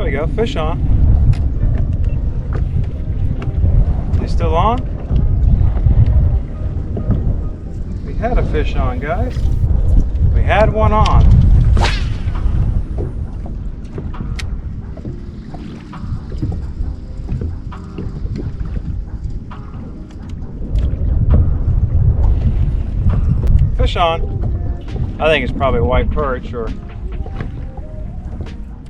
we go, fish on. You still on? We had a fish on, guys. We had one on. Fish on. I think it's probably a white perch, or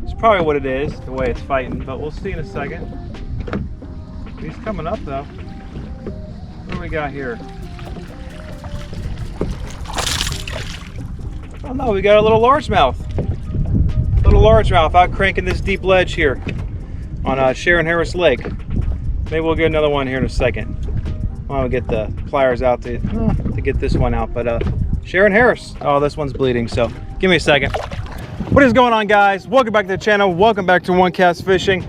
it's probably what it is, the way it's fighting, but we'll see in a second. He's coming up though. What do we got here? Oh no, we got a little largemouth. Little largemouth out cranking this deep ledge here on Shearon Harris Lake. Maybe we'll get another one here in a second. I'll get the pliers out to get this one out, but Shearon Harris. Oh, this one's bleeding, so give me a second. What is going on, guys? Welcome back to the channel. Welcome back to One Cast Fishing.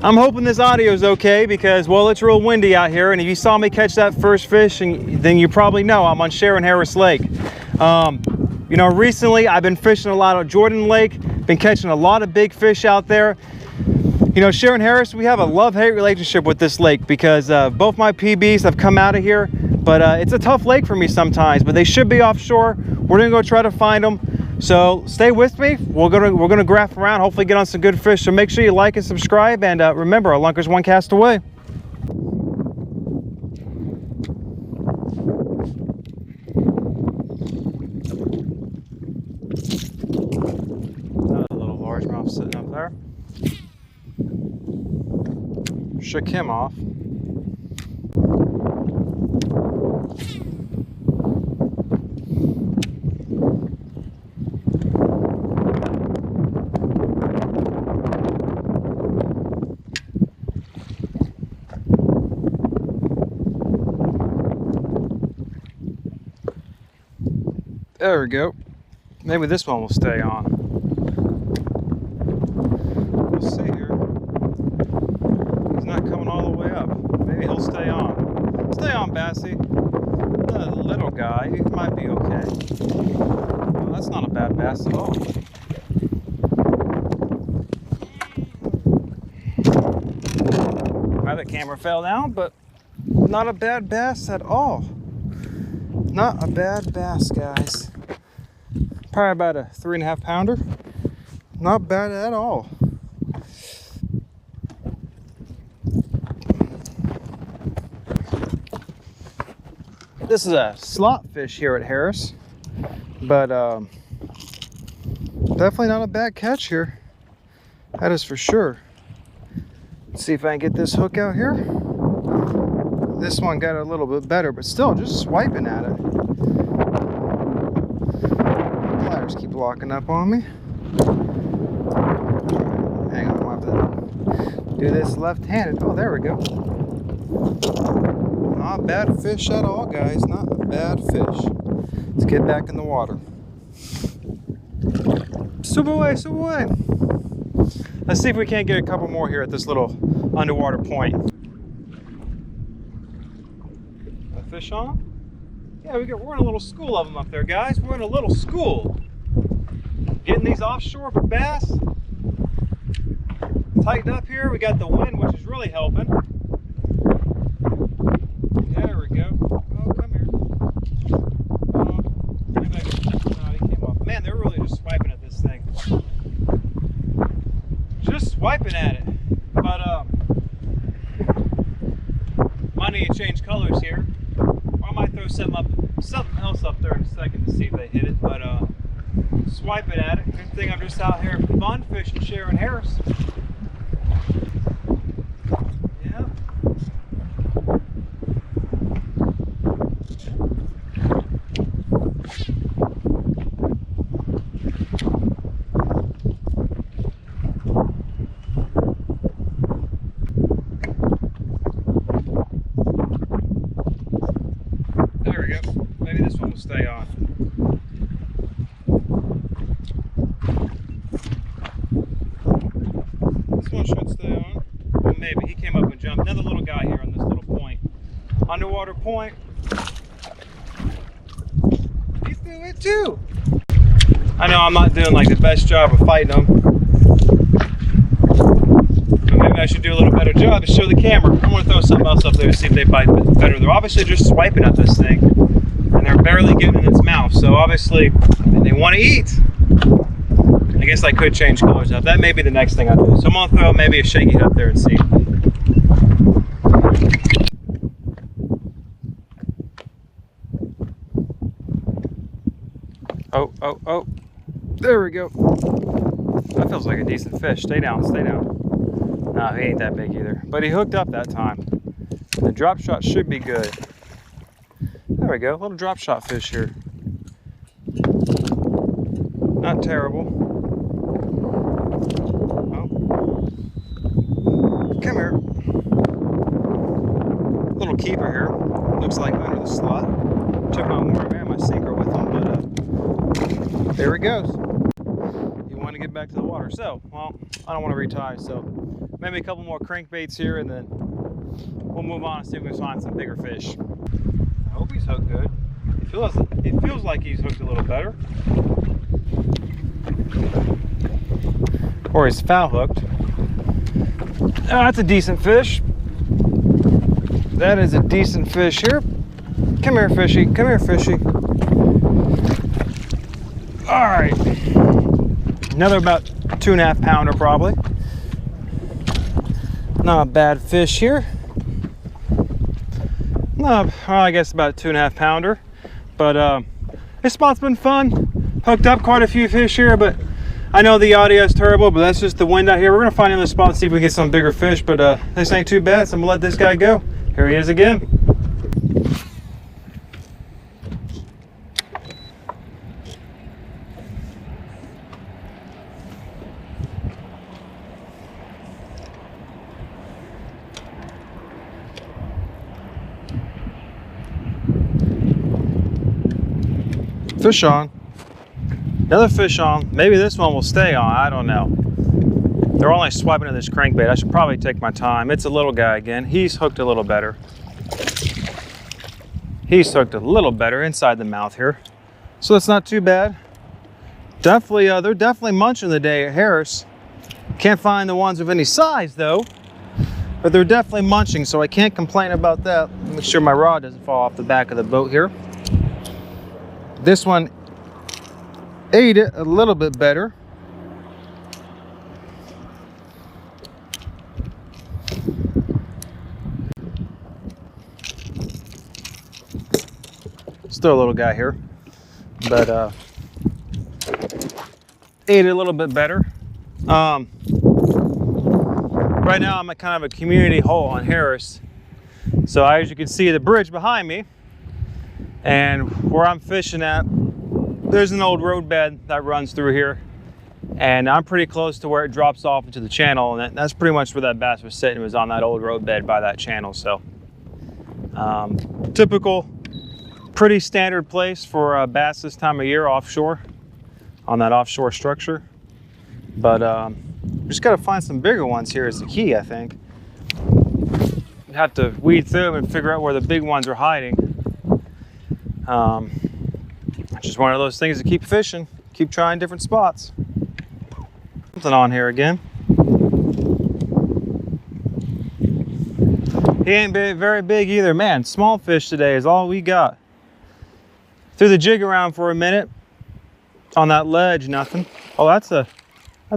I'm hoping this audio is okay because, well, it's real windy out here, and if you saw me catch that first fish, then you probably know I'm on Shearon Harris Lake. You know, recently I've been fishing a lot of Jordan Lake, been catching a lot of big fish out there. You know, Shearon Harris, we have a love-hate relationship with this lake because both my PBs have come out of here, but it's a tough lake for me sometimes, but they should be offshore. We're gonna go try to find them. So stay with me. We're gonna graph around, hopefully get on some good fish. So make sure you like and subscribe, and remember, our lunker's one cast away. Another little largemouth sitting up there. Shook him off. There we go. Maybe this one will stay on. We'll see here. He's not coming all the way up. Maybe he'll stay on. Stay on, Bassy. The little guy, he might be okay. Well, that's not a bad bass at all. The camera fell down, but not a bad bass at all. Not a bad bass, guys. Probably about a 3.5 pounder. Not bad at all. This is a slot fish here at Harris, but definitely not a bad catch here. That is for sure. Let's see if I can get this hook out here. This one got a little bit better, but still just swiping at it. Pliers keep locking up on me. Hang on, I'll have to do this left-handed. Oh, there we go. Not a bad fish at all, guys. Not a bad fish. Let's get back in the water. Swoop away, swoop away. Let's see if we can't get a couple more here at this little underwater point. A fish on? Yeah, we're in a little school of them up there, guys. We're in a little school. Getting these offshore for bass. Tightened up here. We got the wind, which is really helping. There we go. Oh, come here. Oh, he came off. Man, they're really just swiping at this thing. Just swiping at it. But might need to change colors here. Or I might throw something else up there in a second to see if they hit it. But swiping at it. Good thing I'm just out here having fun fishing Shearon Harris. Yeah. There we go. Maybe this one will stay on. This one should stay on. Well, maybe. He came up and jumped. Another little guy here on this little point. Underwater point. He's doing it too. I know I'm not doing like the best job of fighting them. maybe I should do a little better job to show the camera. I'm gonna throw something else up there to see if they bite better. They're obviously just swiping at this thing, and they're barely getting in its mouth. So obviously, they want to eat. I guess I could change colors up. That may be the next thing I do. So I'm gonna throw maybe a shaky up there and see. Oh, oh, oh. There we go. That feels like a decent fish. Stay down, stay down. No, he ain't that big either. But he hooked up that time. The drop shot should be good. There we go. Little drop shot fish here. Not terrible. Oh. Come here. Little keeper here. Looks like under the slot. Took my worm and my sinker with him, but there he goes. He wanted to get back to the water. So, well, I don't want to retie, so maybe a couple more crankbaits here and then we'll move on and see if we can find some bigger fish. I hope he's hooked good. It feels like he's hooked a little better. Or he's foul hooked. Oh, that's a decent fish. That is a decent fish here. Come here, fishy. Come here, fishy. All right. Another about 2.5 pounder probably. Not a bad fish here. No, well, I guess about 2.5 pounder. But this spot's been fun. Hooked up quite a few fish here, but I know the audio is terrible, but that's just the wind out here. We're gonna find another spot and see if we can get some bigger fish, but this ain't too bad, so I'm gonna let this guy go. Here he is again. Fish on. Another fish on. Maybe this one will stay on. I don't know. They're only swiping at this crankbait. I should probably take my time. It's a little guy again. He's hooked a little better. He's hooked a little better inside the mouth here. So that's not too bad. Definitely, they're definitely munching the day at Harris. Can't find the ones of any size though. But they're definitely munching, so I can't complain about that. Make sure my rod doesn't fall off the back of the boat here. This one ate it a little bit better. Still a little guy here, but ate it a little bit better. Right now I'm at kind of a community hole on Harris. So as you can see the bridge behind me, and where I'm fishing at, there's an old roadbed that runs through here, and I'm pretty close to where it drops off into the channel, and that's pretty much where that bass was sitting, was on that old roadbed by that channel. So typical, pretty standard place for bass this time of year offshore, on that offshore structure. But just got to find some bigger ones here is the key, I think. You have to weed through them and figure out where the big ones are hiding. It's just one of those things to keep fishing, keep trying different spots. Something on here again. He ain't very big either. Man, small fish today is all we got. Threw the jig around for a minute on that ledge, nothing. Oh, that's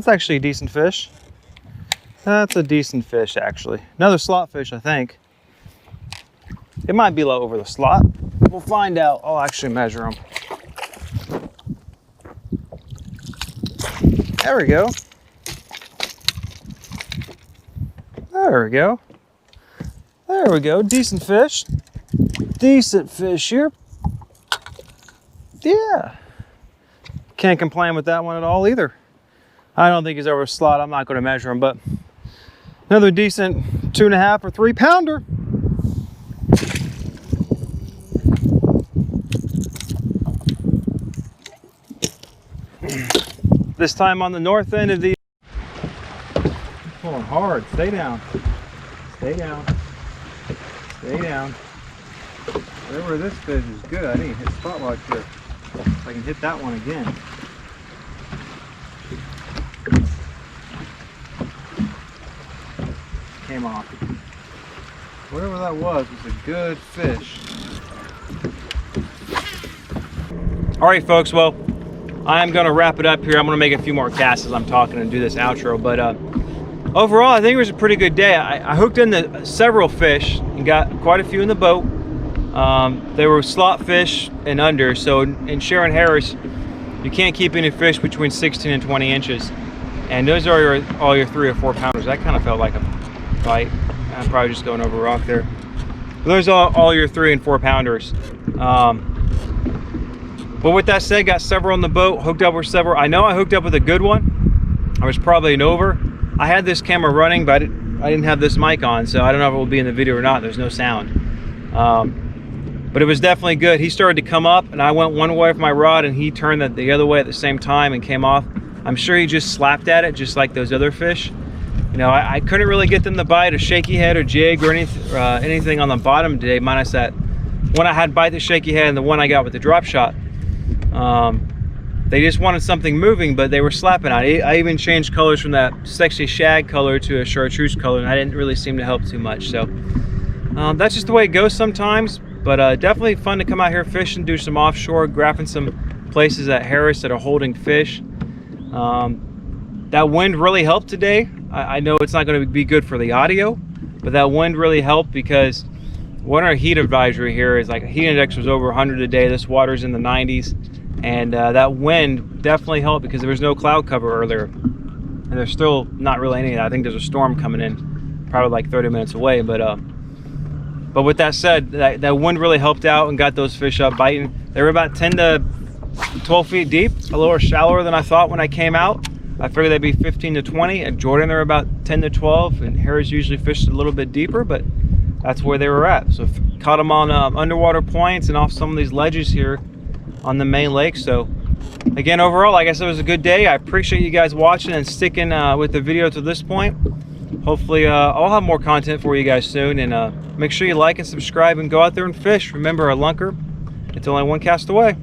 actually a decent fish. That's a decent fish, actually. Another slot fish, I think. It might be low over the slot. We'll find out. I'll actually measure them. There we go. There we go. There we go. Decent fish. Decent fish here. Yeah. Can't complain with that one at all either. I don't think he's over a slot. I'm not going to measure him, but another decent 2.5 or 3 pounder. This time on the north end of the... Pulling hard. Stay down. Stay down. Stay down. Wherever this fish is good. I need to hit spot lock here. If I can hit that one again. came off. Whatever that was a good fish. All right, folks, well, I'm gonna wrap it up here. I'm gonna make a few more casts as I'm talking and do this outro, but overall, I think it was a pretty good day. I hooked into several fish and got quite a few in the boat. They were slot fish and under, so in Shearon Harris, you can't keep any fish between 16 and 20 inches. And those are all your 3 or 4 pounders. That kind of felt like a bite. I'm probably just going over a rock there. But those are all your 3 and 4 pounders. But with that said, got several on the boat, hooked up with several. I know I hooked up with a good one. I was probably an over. I had this camera running, but I didn't have this mic on, so I don't know if it will be in the video or not. There's no sound. But it was definitely good. He started to come up, and I went one way with my rod, and he turned the other way at the same time and came off. I'm sure he just slapped at it, just like those other fish. You know, I couldn't really get them to bite a shaky head or jig or anything on the bottom today, minus that one I had bite the shaky head and the one I got with the drop shot. They just wanted something moving, but they were slapping at it. I even changed colors from that sexy shag color to a chartreuse color, and that didn't really seem to help too much. So that's just the way it goes sometimes. But definitely fun to come out here fishing, do some offshore, grabbing some places at Harris that are holding fish. That wind really helped today. I know it's not going to be good for the audio, but that wind really helped because what our heat advisory here is like a heat index was over 100 a day. This water's in the 90s, and that wind definitely helped because there was no cloud cover earlier, and there's still not really any. I think there's a storm coming in, probably like 30 minutes away. But with that said, that wind really helped out and got those fish up biting. They were about 10 to 12 feet deep, a little shallower than I thought when I came out. I figured they'd be 15 to 20. At Jordan, they're about 10 to 12, and Harris usually fished a little bit deeper, but that's where they were at. So caught them on underwater points and off some of these ledges here on the main lake. So again, overall, I guess it was a good day. I appreciate you guys watching and sticking with the video to this point. Hopefully I'll have more content for you guys soon, and make sure you like and subscribe and go out there and fish. Remember, a lunker, it's only one cast away.